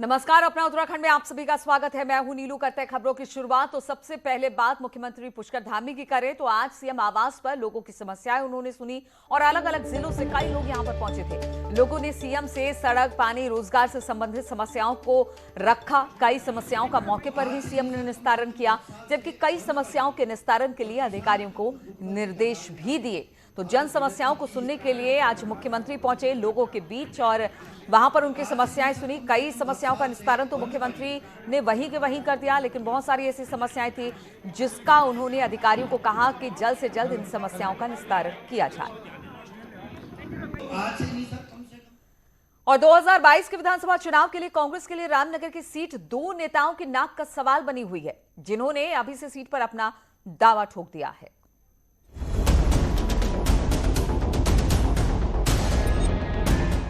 नमस्कार, अपना उत्तराखंड में आप सभी का स्वागत है। मैं हूं नीलू। करते हैं खबरों की शुरुआत। तो सबसे पहले बात मुख्यमंत्री पुष्कर धामी की करें तो आज सीएम आवास पर लोगों की समस्याएं उन्होंने सुनी और अलग अलग जिलों से कई लोग यहां पर पहुंचे थे। लोगों ने सीएम से सड़क, पानी, रोजगार से संबंधित समस्याओं को रखा। कई समस्याओं का मौके पर ही सीएम ने निस्तारण किया, जबकि कई समस्याओं के निस्तारण के लिए अधिकारियों को निर्देश भी दिए। तो जन समस्याओं को सुनने के लिए आज मुख्यमंत्री पहुंचे लोगों के बीच और वहां पर उनकी समस्याएं सुनी। कई समस्याओं का निस्तारण तो मुख्यमंत्री ने वहीं के वहीं कर दिया, लेकिन बहुत सारी ऐसी समस्याएं थी जिसका उन्होंने अधिकारियों को कहा कि जल्द से जल्द इन समस्याओं का निस्तारण किया जाए। और 2022 के विधानसभा चुनाव के लिए कांग्रेस के लिए रामनगर की सीट दो नेताओं की नाक का सवाल बनी हुई है, जिन्होंने अभी से सीट पर अपना दावा ठोक दिया है।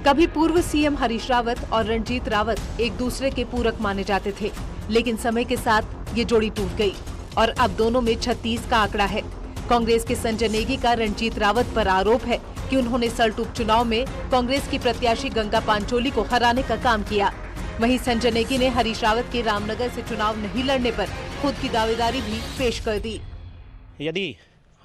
कभी पूर्व सीएम हरीश रावत और रणजीत रावत एक दूसरे के पूरक माने जाते थे, लेकिन समय के साथ ये जोड़ी टूट गई और अब दोनों में 36 का आंकड़ा है। कांग्रेस के संजय नेगी का रणजीत रावत पर आरोप है कि उन्होंने सल्ट उपचुनाव में कांग्रेस की प्रत्याशी गंगा पांचोली को हराने का काम किया। वहीं संजय नेगी ने हरीश रावत के रामनगर से चुनाव नहीं लड़ने पर खुद की दावेदारी भी पेश कर दी। यदि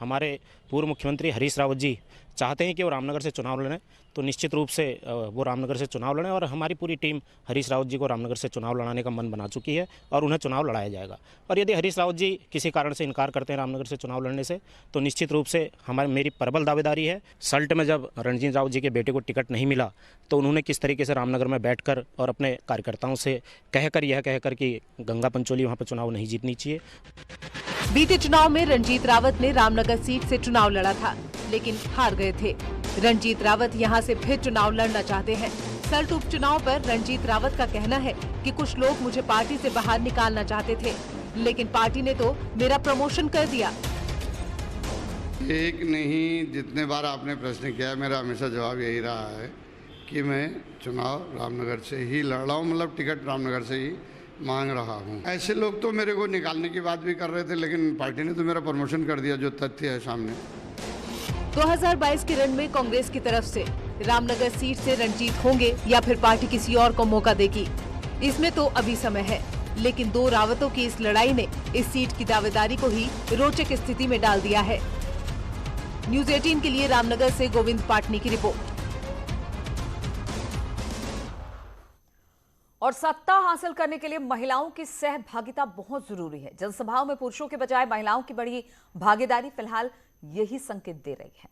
हमारे पूर्व मुख्यमंत्री हरीश रावत जी चाहते हैं कि वो रामनगर से चुनाव लड़ें, तो निश्चित रूप से वो रामनगर से चुनाव लड़ें और हमारी पूरी टीम हरीश रावत जी को रामनगर से चुनाव लड़ाने का मन बना चुकी है और उन्हें चुनाव लड़ाया जाएगा। और यदि हरीश रावत जी किसी कारण से इनकार करते हैं रामनगर से चुनाव लड़ने से, तो निश्चित रूप से मेरी प्रबल दावेदारी है। सल्ट में जब रणजीत रावत जी के बेटे को टिकट नहीं मिला तो उन्होंने किस तरीके से रामनगर में बैठकर और अपने कार्यकर्ताओं से कहकर कि गंगा पंचोली वहाँ पर चुनाव नहीं जीतनी चाहिए। बीते चुनाव में रणजीत रावत ने रामनगर सीट से चुनाव लड़ा था, लेकिन हार गए थे। रणजीत रावत यहां से फिर चुनाव लड़ना चाहते हैं। सल्ट उपचुनाव पर रणजीत रावत का कहना है कि कुछ लोग मुझे पार्टी से बाहर निकालना चाहते थे, लेकिन पार्टी ने तो मेरा प्रमोशन कर दिया। एक नहीं, जितने बार आपने प्रश्न किया मेरा हमेशा जवाब यही रहा है कि मैं चुनाव रामनगर से ही लड़ रहा हूँ, मतलब टिकट रामनगर से ही मांग रहा हूँ। ऐसे लोग तो मेरे को निकालने की बात भी कर रहे थे, लेकिन पार्टी ने तो मेरा प्रमोशन कर दिया, जो तथ्य है सामने। 2022 के रण में कांग्रेस की तरफ से रामनगर सीट से रणजीत होंगे या फिर पार्टी किसी और को मौका देगी, इसमें तो अभी समय है। लेकिन दो रावतों की इस लड़ाई ने इस सीट की दावेदारी को ही रोचक स्थिति में डाल दिया है। न्यूज़ 18 के लिए रामनगर से गोविंद पाटनी की रिपोर्ट। और सत्ता हासिल करने के लिए महिलाओं की सहभागिता बहुत जरूरी है। जनसभाओं में पुरुषों के बजाय महिलाओं की बड़ी भागीदारी फिलहाल यही संकेत दे रही है।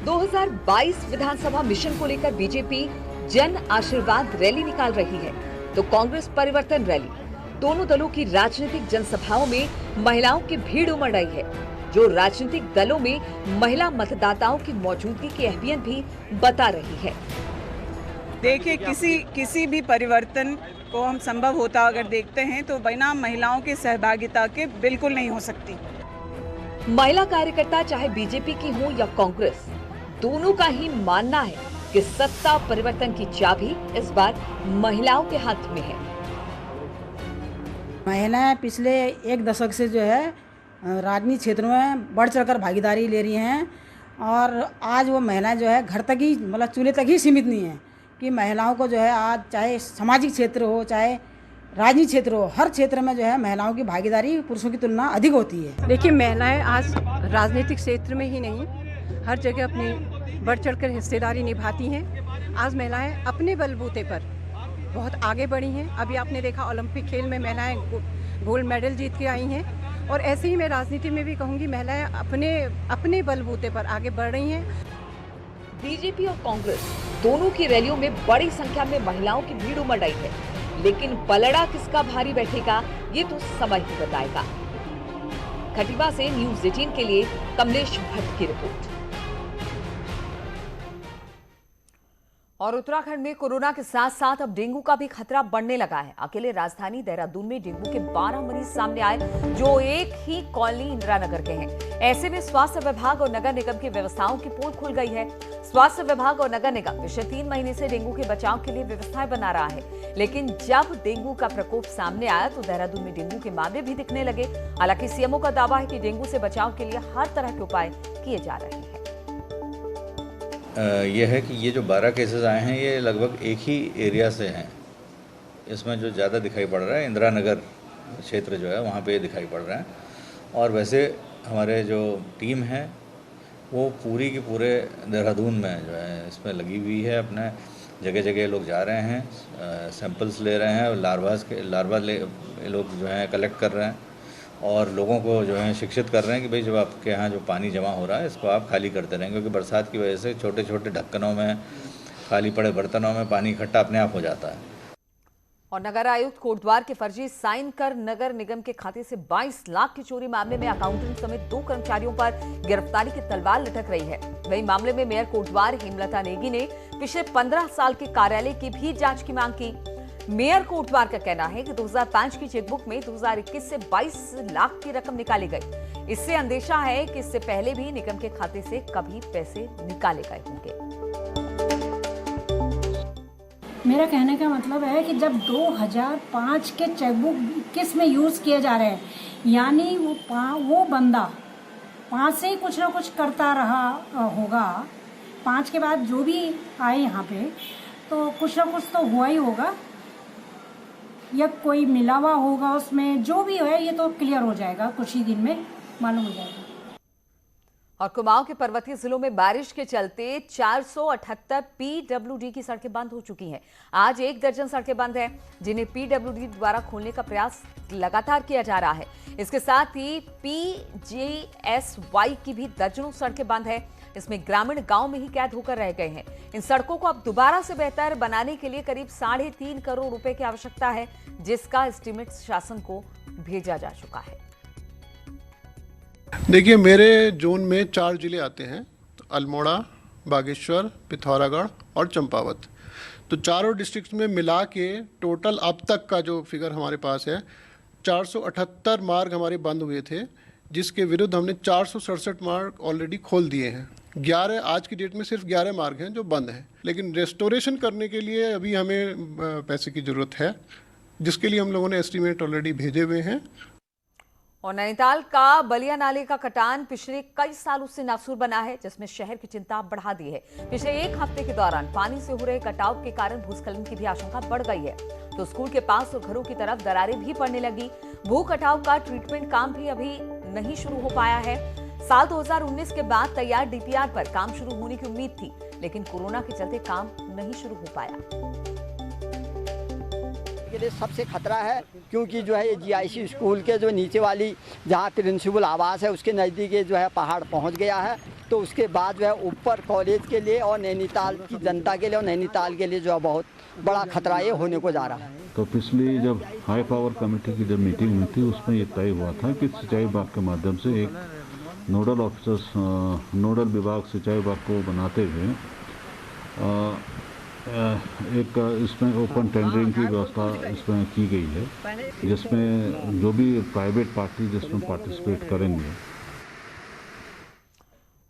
2022 विधानसभा मिशन को लेकर बीजेपी जन आशीर्वाद रैली निकाल रही है, तो कांग्रेस परिवर्तन रैली। दोनों दलों की राजनीतिक जनसभाओं में महिलाओं की भीड़ उमड़ रही है, जो राजनीतिक दलों में महिला मतदाताओं की मौजूदगी की अहमियत भी बता रही है। देखिए, किसी भी परिवर्तन को हम संभव होता अगर देखते हैं तो बिना महिलाओं की सहभागिता के बिल्कुल नहीं हो सकती। महिला कार्यकर्ता चाहे बीजेपी की हो या कांग्रेस, दोनों का ही मानना है कि सत्ता परिवर्तन की चाबी इस बार महिलाओं के हाथ में है। महिलाएं पिछले एक दशक से जो है राजनीतिक क्षेत्रों में बढ़ चढ़कर भागीदारी ले रही हैं और आज वो महिलाएं जो है घर तक ही, मतलब चूल्हे तक ही सीमित नहीं है कि महिलाओं को जो है आज चाहे सामाजिक क्षेत्र हो चाहे राजनीतिक क्षेत्र हो, हर क्षेत्र में जो है महिलाओं की भागीदारी पुरुषों की तुलना अधिक होती है। देखिए, महिलाएं आज राजनीतिक क्षेत्र में ही नहीं, हर जगह अपनी बढ़ चढ़कर हिस्सेदारी निभाती हैं। आज महिलाएं अपने बलबूते पर बहुत आगे बढ़ी हैं। अभी आपने देखा ओलंपिक खेल में महिलाएं गोल्ड मेडल जीत के आई हैं और ऐसे ही मैं राजनीति में भी कहूँगी महिलाएं अपने बलबूते पर आगे बढ़ रही हैं। बीजेपी और कांग्रेस दोनों की रैलियों में बड़ी संख्या में महिलाओं की भीड़ उमड़ रही है, लेकिन पलड़ा किसका भारी बैठेगा ये तो समय ही बताएगा। खटीमा से न्यूज़ 18 के लिए कमलेश भट्ट की रिपोर्ट। और उत्तराखंड में कोरोना के साथ साथ अब डेंगू का भी खतरा बढ़ने लगा है। अकेले राजधानी देहरादून में डेंगू के 12 मरीज सामने आए, जो एक ही कॉलोनी इंदिरा नगर के हैं। ऐसे में स्वास्थ्य विभाग और नगर निगम की व्यवस्थाओं की पोल खुल गई है। स्वास्थ्य विभाग और नगर निगम पिछले 3 महीने से डेंगू के बचाव के लिए व्यवस्थाएं बना रहा है, लेकिन जब डेंगू का प्रकोप सामने आया तो देहरादून में डेंगू के मामले भी दिखने लगे। हालांकि सीएमओ का दावा है कि डेंगू से बचाव के लिए हर तरह के उपाय किए जा रहे हैं। यह है कि ये जो 12 केसेस आए हैं ये लगभग एक ही एरिया से हैं। इसमें जो ज़्यादा दिखाई पड़ रहा है इंदिरा नगर क्षेत्र जो है वहाँ पे दिखाई पड़ रहा है। और वैसे हमारे जो टीम है वो पूरी की पूरे देहरादून में जो है इसमें लगी हुई है। अपने जगह जगह लोग जा रहे हैं, सैंपल्स ले रहे हैं, लार्वा लोग जो हैं कलेक्ट कर रहे हैं और लोगों को जो है शिक्षित कर रहे हैं कि भाई जब आपके यहाँ जो पानी जमा हो रहा है इसको आप खाली करते रहें, क्योंकि बरसात की वजह से छोटे छोटे ढक्कनों में, खाली पड़े बर्तनों में पानी इकट्ठा अपने आप हो जाता है। और नगर आयुक्त कोटद्वार के फर्जी साइन कर नगर निगम के खाते से 22 लाख की चोरी मामले में अकाउंटेंट समेत 2 कर्मचारियों पर गिरफ्तारी की तलवार लटक रही है। वहीं मामले में मेयर कोटद्वार हेमलता नेगी ने पिछले 15 साल के कार्यालय की भी जांच की मांग की। मेयर कोटद्वार का कहना है कि 2005 की चेकबुक में 2021 से 22 लाख की रकम निकाली गई। इससे अंदेशा है कि इससे पहले भी निगम के खाते से कभी पैसे निकाले गए होंगे। मेरा कहने का मतलब है कि जब 2005 के चेकबुक किस में यूज़ किए जा रहे हैं, यानी वो बंदा 5 से ही कुछ ना कुछ करता रहा होगा। 5 के बाद जो भी आए यहाँ पे तो कुछ ना कुछ तो हुआ ही होगा या कोई मिलावा होगा उसमें। जो भी है ये तो क्लियर हो जाएगा, कुछ ही दिन में मालूम हो जाएगा। और कुमाऊं के पर्वतीय जिलों में बारिश के चलते 478 पीडब्ल्यूडी की सड़कें बंद हो चुकी हैं। आज 1 दर्जन सड़कें बंद हैं, जिन्हें पीडब्ल्यूडी द्वारा खोलने का प्रयास लगातार किया जा रहा है। इसके साथ ही पीजीएसवाई की भी दर्जनों सड़कें बंद है। इसमें ग्रामीण गांव में ही कैद होकर रह गए हैं। इन सड़कों को अब दोबारा से बेहतर बनाने के लिए करीब 3.5 करोड़ रुपए की आवश्यकता है, जिसका एस्टीमेट शासन को भेजा जा चुका है। देखिए, मेरे जोन में 4 जिले आते हैं, अल्मोड़ा, बागेश्वर, पिथौरागढ़ और चंपावत। तो चारों डिस्ट्रिक्ट में मिला के टोटल अब तक का जो फिगर हमारे पास है 478 मार्ग हमारे बंद हुए थे, जिसके विरुद्ध हमने 467 मार्ग ऑलरेडी खोल दिए हैं। 11 आज की डेट में सिर्फ 11 मार्ग हैं जो बंद हैं, लेकिन रेस्टोरेशन करने के लिए अभी हमें पैसे की ज़रूरत है, जिसके लिए हम लोगों ने एस्टीमेट ऑलरेडी भेजे हुए हैं। और नैनीताल का बलिया नाले का कटान पिछले कई सालों से नासूर बना है, जिसमें शहर की चिंता बढ़ा दी है। पिछले 1 हफ्ते के दौरान पानी से हो रहे कटाव के कारण भूस्खलन की भी आशंका बढ़ गई है। तो स्कूल के पास और घरों की तरफ दरारें भी पड़ने लगी। भू कटाव का ट्रीटमेंट काम भी अभी नहीं शुरू हो पाया है। साल 2019 के बाद तैयार डीपीआर पर काम शुरू होने की उम्मीद थी, लेकिन कोरोना के चलते काम नहीं शुरू हो पाया। के लिए सबसे खतरा है, क्योंकि जो है ये जीआईसी स्कूल के जो नीचे वाली जहाँ प्रिंसिपल आवास है उसके नज़दीक जो है पहाड़ पहुँच गया है। तो उसके बाद जो है ऊपर कॉलेज के लिए और नैनीताल की जनता के लिए और नैनीताल के लिए जो है बहुत बड़ा खतरा ये होने को जा रहा है। तो पिछली जब हाई पावर कमेटी की जब मीटिंग हुई थी उसमें ये तय हुआ था कि सिंचाई विभाग के माध्यम से एक नोडल ऑफिसर्स, नोडल विभाग सिंचाई विभाग को बनाते हुए एक इसमें ओपन टेंडरिंग की व्यवस्था इसमें की गई है, जिसमें जो भी प्राइवेट पार्टी जिसमें पार्टिसिपेट करेंगे।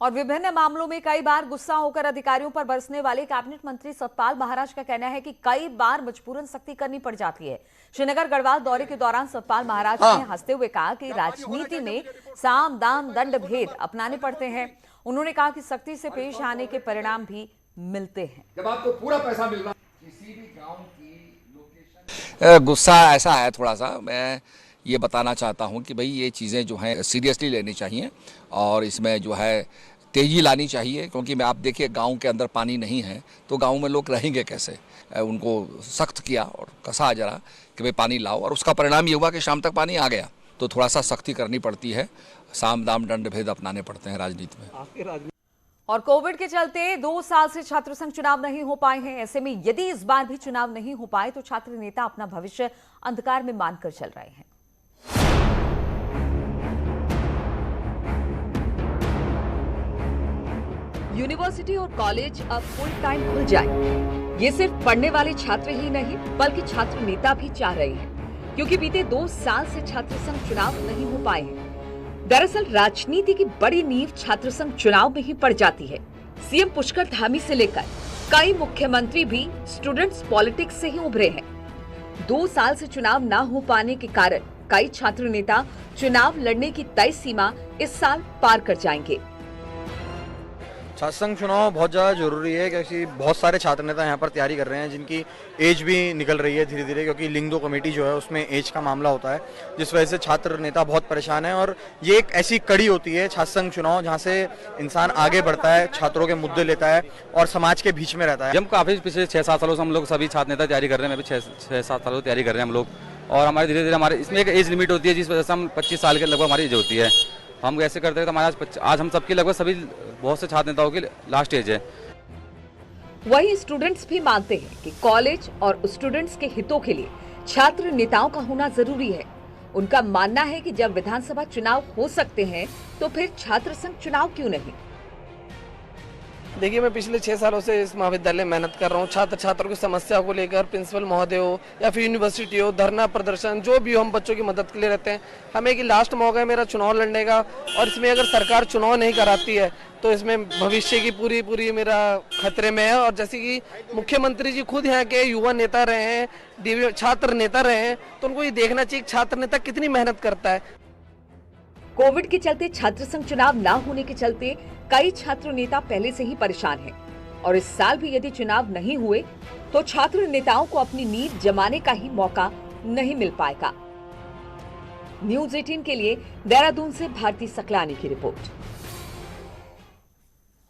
और विभिन्न मामलों में कई बार गुस्सा होकर अधिकारियों पर बरसने वाले कैबिनेट मंत्री सतपाल महाराज का कहना है कि कई बार मजबूरन सख्ती करनी पड़ जाती है। श्रीनगर गढ़वाल दौरे के दौरान सतपाल महाराज ने हंसते हुए कहा कि राजनीति में साम दाम दंड भेद अपनाने पड़ते हैं। उन्होंने कहा कि सख्ती से पेश आने के परिणाम भी मिलते हैं। जब आपको पूरा पैसा मिल रहा है, किसी भी गांव की लोकेशन गुस्सा ऐसा है, थोड़ा सा मैं ये बताना चाहता हूं कि भाई ये चीज़ें जो हैं सीरियसली लेनी चाहिए और इसमें जो है तेज़ी लानी चाहिए, क्योंकि मैं आप देखिए गांव के अंदर पानी नहीं है तो गांव में लोग रहेंगे कैसे। उनको सख्त किया और कसा जरा कि भाई पानी लाओ, और उसका परिणाम ये हुआ कि शाम तक पानी आ गया। तो थोड़ा सा सख्ती करनी पड़ती है, साम दाम दंड भेद अपनाने पड़ते हैं राजनीति में। और कोविड के चलते 2 साल से छात्र संघ चुनाव नहीं हो पाए हैं। ऐसे में यदि इस बार भी चुनाव नहीं हो पाए तो छात्र नेता अपना भविष्य अंधकार में मानकर चल रहे हैं। यूनिवर्सिटी और कॉलेज अब फुल टाइम खुल जाए, ये सिर्फ पढ़ने वाले छात्र ही नहीं बल्कि छात्र नेता भी चाह रहे हैं, क्योंकि बीते 2 साल से छात्र संघ चुनाव नहीं हो पाए हैं। दरअसल राजनीति की बड़ी नींव छात्र संघ चुनाव में ही पड़ जाती है। सीएम पुष्कर धामी से लेकर कई मुख्यमंत्री भी स्टूडेंट्स पॉलिटिक्स से ही उभरे हैं। 2 साल से चुनाव न हो पाने के कारण कई छात्र नेता चुनाव लड़ने की तय सीमा इस साल पार कर जाएंगे। छात्र संघ चुनाव बहुत ज़्यादा जरूरी है क्योंकि बहुत सारे छात्र नेता यहाँ पर तैयारी कर रहे हैं जिनकी एज भी निकल रही है धीरे धीरे, क्योंकि लिंग 2 कमेटी जो है उसमें एज का मामला होता है, जिस वजह से छात्र नेता बहुत परेशान है। और ये एक ऐसी कड़ी होती है छात्र संघ चुनाव जहाँ से इंसान आगे बढ़ता है, छात्रों के मुद्दे लेता है और समाज के बीच में रहता है। हम काफ़ी पिछले 6-7 सालों से हम लोग सभी छात्र नेता तैयारी कर रहे हैं, मैं भी 6-7 सालों से तैयारी कर रहे हैं हम लोग। और हमारे धीरे धीरे हमारे इसमें एक एज लिमिट होती है जिस वजह से हम 25 साल के लगभग हमारी एज होती है। हम ऐसे करते हैं तो हमारे आज हम सबकी लगभग सभी बहुत से छात्र नेताओं की लास्ट एज है। वही स्टूडेंट्स भी मानते हैं कि कॉलेज और स्टूडेंट्स के हितों के लिए छात्र नेताओं का होना जरूरी है। उनका मानना है कि जब विधानसभा चुनाव हो सकते हैं तो फिर छात्र संघ चुनाव क्यों नहीं। देखिए, मैं पिछले 6 सालों से इस महाविद्यालय में मेहनत कर रहा हूँ। छात्र छात्रों की समस्या को लेकर प्रिंसिपल महोदय हो या फिर यूनिवर्सिटी हो, धरना प्रदर्शन जो भी हो, हम बच्चों की मदद के लिए रहते हैं। हमें कि लास्ट मौका है मेरा चुनाव लड़ने का, और इसमें अगर सरकार चुनाव नहीं कराती है तो इसमें भविष्य की पूरी मेरा खतरे में है। और जैसे कि मुख्यमंत्री जी खुद यहाँ के युवा नेता रहे हैं, छात्र नेता रहे हैं, तो उनको ये देखना चाहिए छात्र नेता कितनी मेहनत करता है। कोविड के चलते छात्र संघ चुनाव न होने के चलते कई छात्र नेता पहले से ही परेशान हैं और इस साल भी यदि चुनाव नहीं हुए तो छात्र नेताओं को अपनी नींव जमाने का ही मौका नहीं मिल पाएगा। न्यूज़ 18 के लिए देहरादून से भारती सकलानी की रिपोर्ट।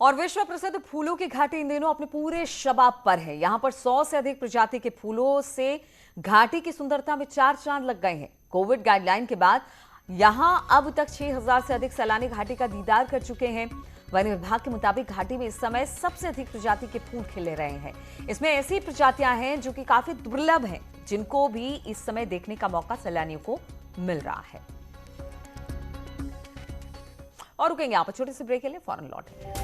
और विश्व प्रसिद्ध फूलों की घाटी इन दिनों अपने पूरे शबाब पर है। यहाँ पर 100 से अधिक प्रजाति के फूलों से घाटी की सुंदरता में 4 चांद लग गए हैं। कोविड गाइडलाइन के बाद यहां अब तक 6000 से अधिक सैलानी घाटी का दीदार कर चुके हैं। वन विभाग के मुताबिक घाटी में इस समय सबसे अधिक प्रजाति के फूल खिले रहे हैं। इसमें ऐसी प्रजातियां हैं जो कि काफी दुर्लभ हैं, जिनको भी इस समय देखने का मौका सैलानियों को मिल रहा है। और रुकेंगे यहां पर छोटे से ब्रेक के लिए, फौरन लौटेंगे।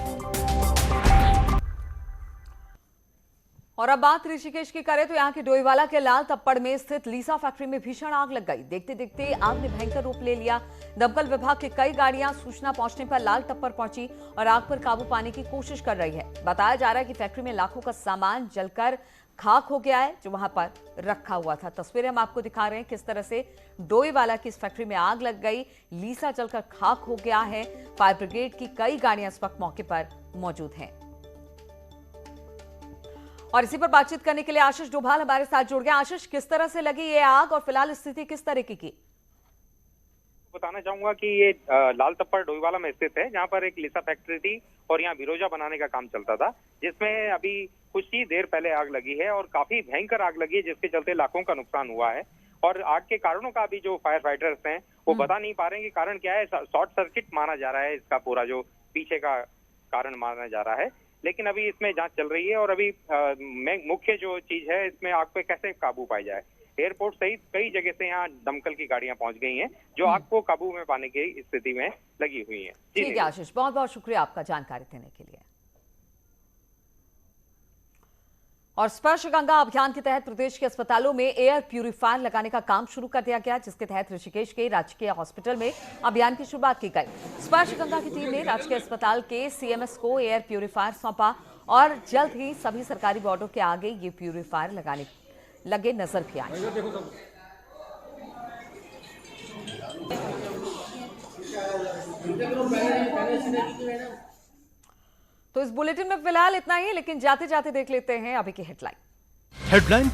और अब बात ऋषिकेश की करें तो यहाँ के डोईवाला के लाल तप्पड़ में स्थित लीसा फैक्ट्री में भीषण आग लग गई। देखते देखते आग ने भयंकर रूप ले लिया। दमकल विभाग की कई गाड़ियां सूचना पहुंचने पर लाल तप्पड़ पहुंची और आग पर काबू पाने की कोशिश कर रही है। बताया जा रहा है कि फैक्ट्री में लाखों का सामान जलकर खाक हो गया है जो वहां पर रखा हुआ था। तस्वीरें हम आपको दिखा रहे हैं किस तरह से डोईवाला की इस फैक्ट्री में आग लग गई, लीसा जलकर खाक हो गया है। फायर ब्रिगेड की कई गाड़ियां इस वक्त मौके पर मौजूद हैं। और इसी पर बातचीत करने के लिए आशीष डोभाल हमारे साथ जुड़ गए। आशीष, किस तरह से लगी ये आग और फिलहाल स्थिति किस तरह की? बताना चाहूंगा कि ये लाल तप्पड़ डोईवाला में स्थित है, जहां पर एक लिसा फैक्ट्री थी और यहाँ बिरोजा बनाने का काम चलता था, जिसमें अभी कुछ ही देर पहले आग लगी है और काफी भयंकर आग लगी है, जिसके चलते लाखों का नुकसान हुआ है। और आग के कारणों का अभी जो फायर फाइटर्स हैं वो बता नहीं पा रहे हैं कि कारण क्या है। शॉर्ट सर्किट माना जा रहा है, इसका पूरा जो पीछे का कारण माना जा रहा है, लेकिन अभी इसमें जांच चल रही है। और अभी मुख्य जो चीज है इसमें आग पे कैसे काबू पाया जाए। एयरपोर्ट सहित कई जगह से यहाँ दमकल की गाड़ियां पहुंच गई हैं जो आग को काबू में पाने की स्थिति में लगी हुई हैं। ठीक है आशीष, बहुत बहुत शुक्रिया आपका जानकारी देने के लिए। और स्पर्श गंगा अभियान के तहत प्रदेश के अस्पतालों में एयर प्यूरिफायर लगाने का काम शुरू कर दिया गया, जिसके तहत ऋषिकेश के राजकीय हॉस्पिटल में अभियान की शुरुआत की गई। स्पर्श गंगा की टीम ने राजकीय अस्पताल के सीएमएस को एयर प्यूरिफायर सौंपा और जल्द ही सभी सरकारी वार्डों के आगे ये प्यूरिफायर लगाने लगे नजर भी आए। तो इस बुलेटिन में फिलहाल इतना ही, लेकिन जाते जाते देख लेते हैं अभी की हेडलाइन।